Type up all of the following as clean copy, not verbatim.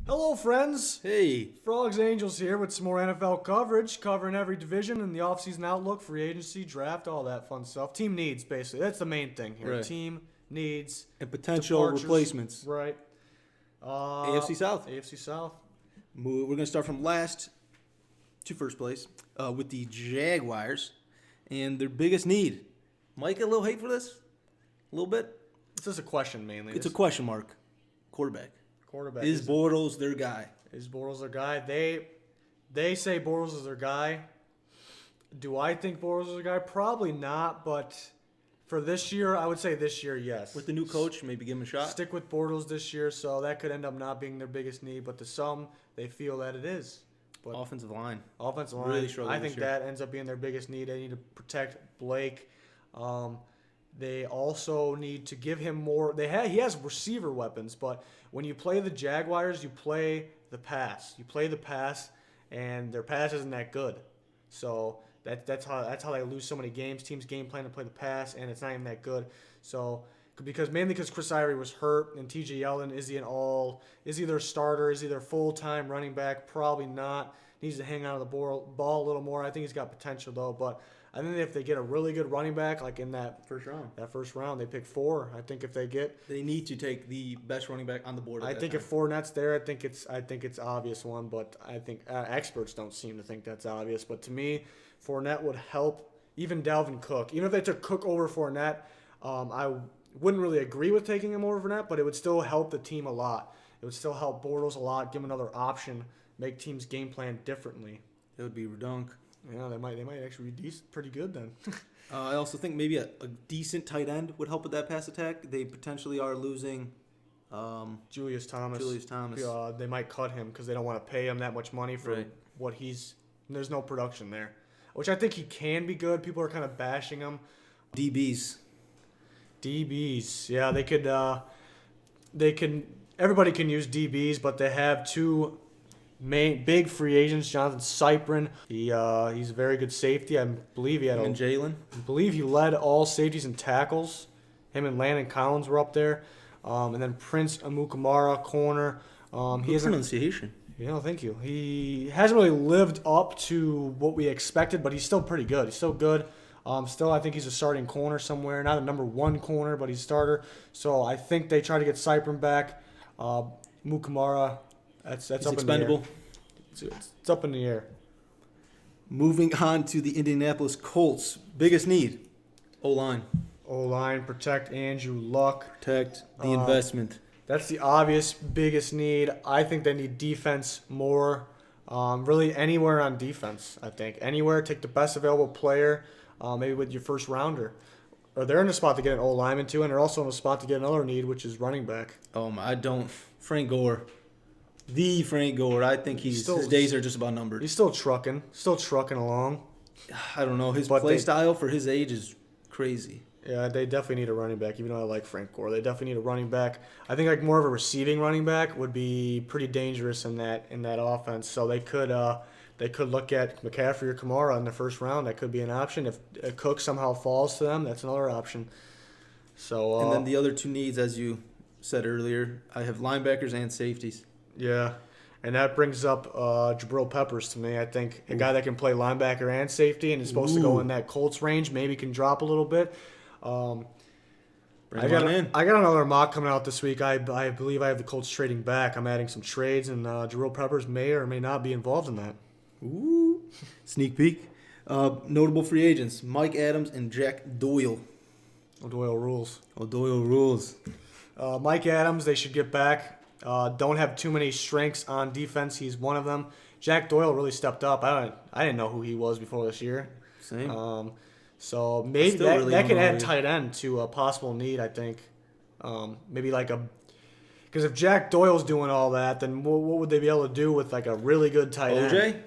Hello, friends. Hey. Frogs Angels here with some more NFL coverage, covering every division and the offseason outlook, free agency, draft, all that fun stuff. Team needs, basically. That's the main thing here. Right. Team needs. And potential departures. replacements. Right. AFC South. AFC South. We're going to start from last to first place with the Jaguars and their biggest need. Mike, a little hate for this? A little bit? It's just a question mainly. It's a question mark. Quarterback. Is Bortles their guy? Is Bortles their guy? They say Bortles is their guy. Do I think Bortles is their guy? Probably not, but for this year, I would say this year, yes. With the new coach, maybe give him a shot? Stick with Bortles this year, so that could end up not being their biggest need, but to some, they feel that it is. But offensive line. Really I think that ends up being their biggest need. They need to protect Blake. They also need to give him more. He has receiver weapons, but when you play the Jaguars, you play the pass. And their pass isn't that good. So that's how they lose so many games. Teams game plan to play the pass, and it's not even that good. So mainly because Chris Ivory was hurt, and T.J. Yeldon is he their starter? Is he their full-time running back? Probably not. Needs to hang out of the ball a little more. I think he's got potential though, but I think if they get a really good running back, like in that first round, they pick 4. I think if they need to take the best running back on the board. If Fournette's there, I think it's obvious one, but I think experts don't seem to think that's obvious. But to me, Fournette would help. Even Dalvin Cook, even if they took Cook over Fournette, I wouldn't really agree with taking him over Fournette, but it would still help the team a lot. It would still help Bortles a lot, give him another option, make teams game plan differently. It would be redunk. Yeah, they might actually be pretty good then. I also think maybe a decent tight end would help with that pass attack. They potentially are losing Julius Thomas. They might cut him because they don't want to pay him that much money for what he's. There's no production there, which I think he can be good. People are kind of bashing him. DBs, yeah, they could. Everybody can use DBs, but they have 2 big free agents. Jonathan Cyprin, he's a very good safety. I believe he led all safeties and tackles. Him and Landon Collins were up there, and then Prince Amukamara, corner. Good pronunciation. Yeah, thank you. He hasn't really lived up to what we expected, but he's still pretty good. He's still good. Still, I think he's a starting corner somewhere. Not a number 1 corner, but he's a starter. So I think they try to get Cyprin back. Mukamara, that's up expendable. In the air. It's up in the air. Moving on to the Indianapolis Colts. Biggest need, O-line. O-line, protect Andrew Luck. Protect the investment. That's the obvious biggest need. I think they need defense more. Really anywhere on defense, I think. Anywhere, take the best available player, maybe with your first rounder. Or they're in a spot to get an O-lineman too, and they're also in a spot to get another need, which is running back. Frank Gore. The Frank Gore. I think his days are just about numbered. He's still trucking along. I don't know. His play style for his age is crazy. Yeah, they definitely need a running back, even though I like Frank Gore. They definitely need a running back. I think like more of a receiving running back would be pretty dangerous in that offense. So they could look at McCaffrey or Kamara in the first round. That could be an option. If Cook somehow falls to them, that's another option. So and then the other 2 needs, as you said earlier, I have linebackers and safeties. Yeah, and that brings up Jabrill Peppers to me. I think a guy that can play linebacker and safety and is supposed to go in that Colts range, maybe can drop a little bit. I got another mock coming out this week. I believe I have the Colts trading back. I'm adding some trades, and Jabrill Peppers may or may not be involved in that. Ooh, sneak peek. Notable free agents: Mike Adams and Jack Doyle. Doyle rules. Doyle. Mike Adams, they should get back. Don't have too many strengths on defense. He's one of them. Jack Doyle really stepped up. I didn't know who he was before this year. Same. So maybe that could add tight end to a possible need, I think. Maybe because if Jack Doyle's doing all that, then what would they be able to do with like a really good tight end?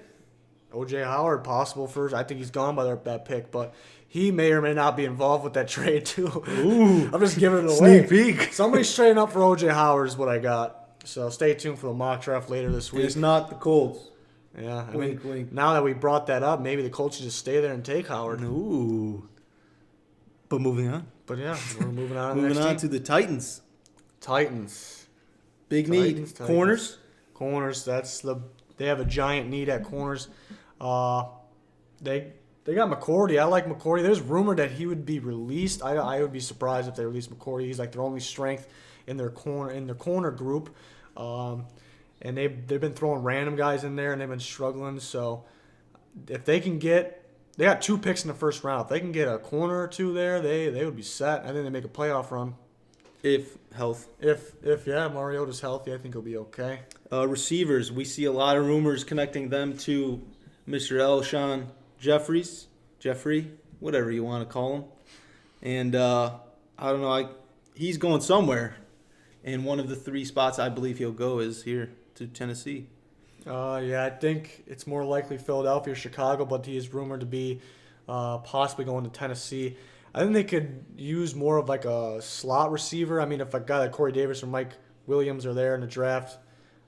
OJ Howard, possible first. I think he's gone by that pick, but he may or may not be involved with that trade too. Ooh, I'm just giving it away. Sneak peek. Somebody's trading up for OJ Howard is what I got. So stay tuned for the mock draft later this week. It's not the Colts. Yeah, wink. Now that we brought that up, maybe the Colts should just stay there and take Howard. Ooh. But moving on. But yeah, we're moving on. Moving on to the Titans. Titans. Big need. Corners. Corners, they have a giant need at corners. They got McCourty. I like McCourty. There's rumor that he would be released. I would be surprised if they released McCourty. He's like their only strength in their corner group. And they've been throwing random guys in there and they've been struggling. So if they got 2 picks in the first round. If they can get a corner or 2 there, they would be set. I think they make a playoff run. If health. If Mariota's healthy, I think he'll be okay. Receivers, we see a lot of rumors connecting them to Mr. Alshon Jeffrey, whatever you want to call him. And I don't know, he's going somewhere. And one of the 3 spots I believe he'll go is here to Tennessee. I think it's more likely Philadelphia or Chicago, but he is rumored to be possibly going to Tennessee. I think they could use more of like a slot receiver. I mean, if a guy like Corey Davis or Mike Williams are there in the draft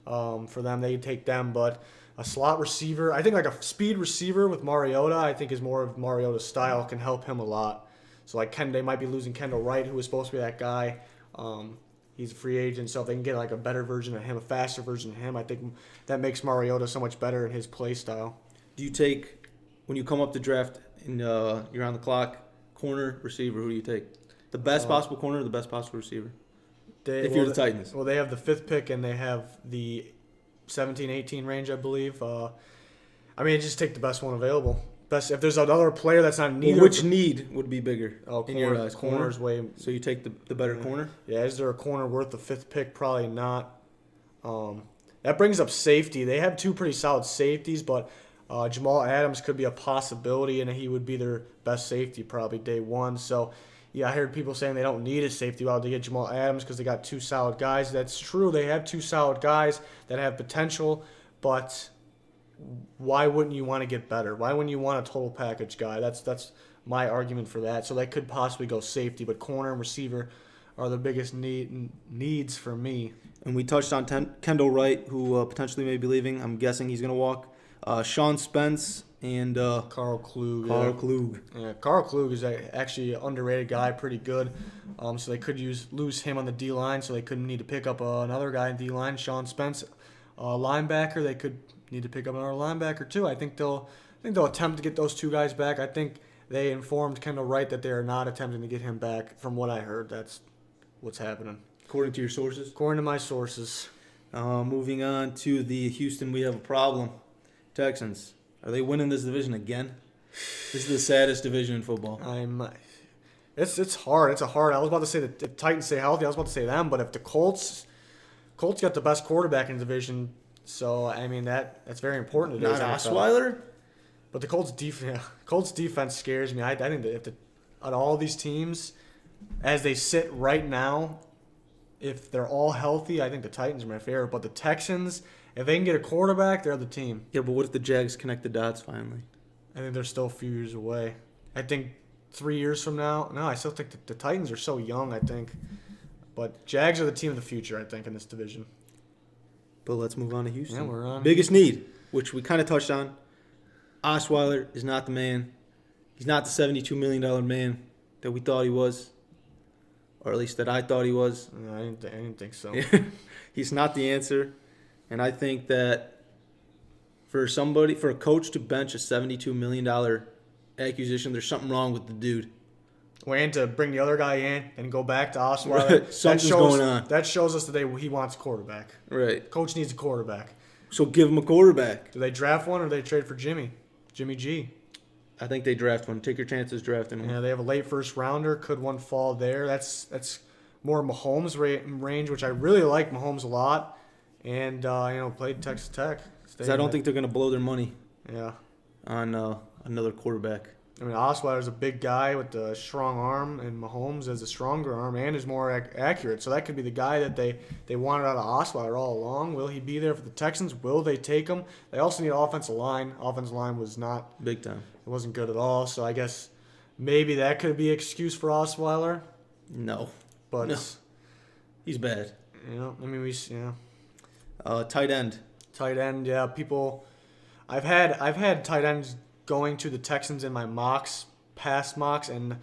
for them, they take them. But a slot receiver, I think like a speed receiver with Mariota, I think is more of Mariota's style, can help him a lot. So like they might be losing Kendall Wright, who was supposed to be that guy. He's a free agent, so if they can get like a better version of him, a faster version of him, I think that makes Mariota so much better in his play style. Do you take, when you come up to draft and you're on the clock, corner, receiver, who do you take? The best possible corner or the best possible receiver? You're the Titans. Well, they have the 5th pick and they have the 17-18 range, I believe. Just take the best one available. If there's another player that's not neither. Well, which need would be bigger in your eyes? Corner's way. So you take the better corner? Yeah, is there a corner worth the 5th pick? Probably not. That brings up safety. They have 2 pretty solid safeties, but Jamal Adams could be a possibility, and he would be their best safety probably day one. So, yeah, I heard people saying they don't need a safety while they get Jamal Adams because they got 2 solid guys. That's true. They have 2 solid guys that have potential, but why wouldn't you want to get better? Why wouldn't you want a total package guy? That's my argument for that. So they could possibly go safety, but corner and receiver are the biggest needs for me. And we touched on Kendall Wright, who potentially may be leaving. I'm guessing he's going to walk. Sean Spence and Carl Klug. Klug. Yeah, Carl Klug is actually an underrated guy, pretty good. So they could lose him on the D-line, so they couldn't need to pick up another guy in D-line. Sean Spence, linebacker, they could need to pick up another linebacker too. I think they'll attempt to get those 2 guys back. I think they informed Kendall Wright that they are not attempting to get him back. From what I heard, that's what's happening. According to your sources? According to my sources. Moving on to the Houston, we have a problem. Texans, are they winning this division again? This is the saddest division in football. It's hard. It's a hard. I was about to say that if Titans stay healthy, I was about to say them, but if the Colts got the best quarterback in the division, so I mean that's very important. Not Osweiler? But the Colts defense scares me. I think that on all these teams, as they sit right now, if they're all healthy, I think the Titans are my favorite. But the Texans, if they can get a quarterback, they're the team. Yeah, but what if the Jags connect the dots finally? I think they're still a few years away. I think 3 years from now, no, I still think the Titans are so young, I think. But Jags are the team of the future, I think, in this division. But let's move on to Houston. Yeah, we're on. Biggest need, which we kind of touched on. Osweiler is not the man. He's not the $72 million man that we thought he was. Or at least that I thought he was. No, I didn't think so. He's not the answer. And I think that for a coach to bench a $72 million acquisition, there's something wrong with the dude. Waiting to bring the other guy in and go back to Osweiler. Something's going on. That shows us that he wants a quarterback. Right. Coach needs a quarterback. So give him a quarterback. Do they draft one or do they trade for Jimmy G? I think they draft one. Take your chances drafting one. Yeah, they have a late first rounder. Could one fall there? That's more Mahomes range, which I really like Mahomes a lot. And played Texas Tech. Because I don't think they're going to blow their money. Yeah. On another quarterback. I mean, Osweiler's a big guy with a strong arm, and Mahomes has a stronger arm and is more accurate. So that could be the guy that they wanted out of Osweiler all along. Will he be there for the Texans? Will they take him? They also need an offensive line. Offensive line was not big time. It wasn't good at all. So I guess maybe that could be an excuse for Osweiler. No. But no. He's bad. Tight end. Tight end, yeah. People, I've had tight ends going to the Texans in my past mocks, and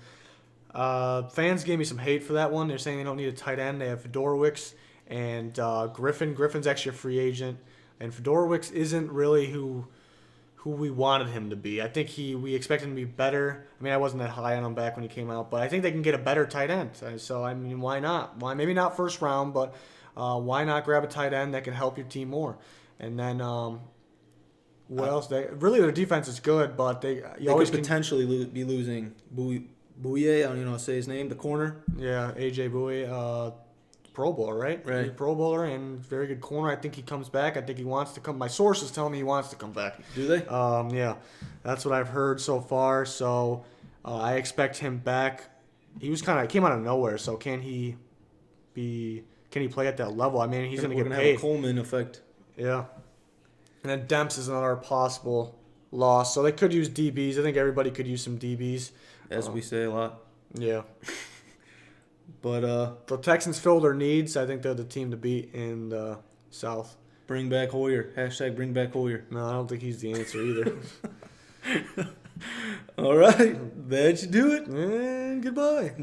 fans gave me some hate for that one. They're saying they don't need a tight end. They have Fedorowicz and Griffin. Griffin's actually a free agent. And Fedorowicz isn't really who we wanted him to be. I think we expected him to be better. I mean, I wasn't that high on him back when he came out, but I think they can get a better tight end. So, I mean, why not? Why maybe not first round, but why not grab a tight end that can help your team more? And then what else? Their defense is good, but they always could potentially be losing Bouye. I don't even know how to say his name. The corner. Yeah, AJ Bouye, Pro Bowler, right? Right. He's a Pro Bowler and very good corner. I think he comes back. I think he wants to come. My sources tell me he wants to come back. Do they? Yeah, that's what I've heard so far. So I expect him back. He came out of nowhere. So can he play at that level? I mean, he's going to get paid. Have a Coleman effect. Yeah. And then Demps is another possible loss. So they could use DBs. I think everybody could use some DBs. As we say a lot. Yeah. But the Texans fill their needs. I think they're the team to beat in the South. Bring back Hoyer. # bring back Hoyer. No, I don't think he's the answer either. All right. That should do it. And goodbye.